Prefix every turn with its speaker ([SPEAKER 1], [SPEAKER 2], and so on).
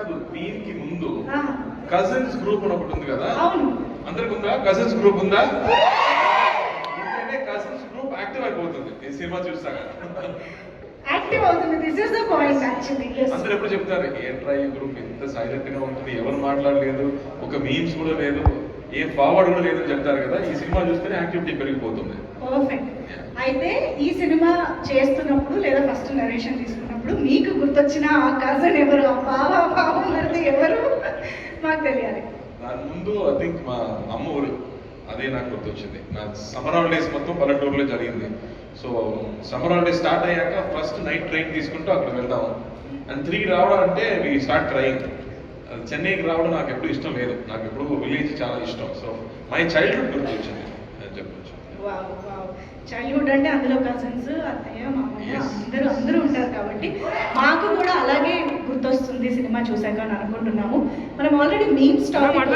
[SPEAKER 1] కాదు దీనికి ముందు కజిన్స్ గ్రూప్ అని ఒకటి ఉంది కదా, అందరికి ఉందా? కజిన్స్ గ్రూప్ ఉందా? ఎందుకంటే కజిన్స్ గ్రూప్ యాక్టివ్ అయిపోతుంది ఈ సినిమా చూస్తాక,
[SPEAKER 2] యాక్టివ్ అవుతుంది. This is the point actually.
[SPEAKER 1] అందరూ ఎప్పుడు చెప్తారు ఏంట్రా ఈ గ్రూప్ ఎంత సైలెంట్ గా ఉంటుంది, ఎవరు మాట్లాడలేదు, ఒక మీమ్స్ కూడా లేదు, ఏ ఫార్వర్డ్ కూడా లేదని చెప్తారు కదా. ఈ సినిమా చూస్తేనే యాక్టివిటీ పెరిగిపోతుంది.
[SPEAKER 2] పర్ఫెక్ట్. అయితే ఈ సినిమా చేస్తున్నప్పుడు లేదా ఫస్ట్ నరేషన్ తీసుకున్నప్పుడు మీకు గుర్తొచ్చిన ఆ కజన్ ఎవరు, ఆ బావ మరిది ఎవరు మాకు తెలియాలి.
[SPEAKER 1] దాని ముందు ఐ థింక్ మా అమ్మ ఊరు, అదే నాకు గుర్తొచ్చింది. నా సమ్మర్ హాలిడేస్ మొత్తం పల్లెటూరులో జరిగింది. సో సమ్మర్ హాలిడేస్ స్టార్ట్ అయ్యాక ఫస్ట్ నైట్ ట్రైన్ తీసుకుంటూ అక్కడ వెళ్తాము. అండ్ 3 రావడం అంటే వి స్టార్ట్ ట్రైన్. చెన్నైకి రావడం నాకు ఎప్పుడు ఇష్టం లేదు, నాకు ఎప్పుడు విలేజ్ చాలా ఇష్టం. సో మై చైల్డ్హుడ్ గుర్తొచ్చింది అని చెప్పొచ్చు.
[SPEAKER 2] చైల్డ్హుడ్ అంటే అందులో కజిన్స్, అత్తయ్య, మామయ్య అందరూ ఉంటారు కాబట్టి మాకు కూడా అలాగే గుర్తొస్తుంది సినిమా చూసాక అని అనుకుంటున్నాము. మనం ఆల్రెడీ మీమ్స్ టాపిక్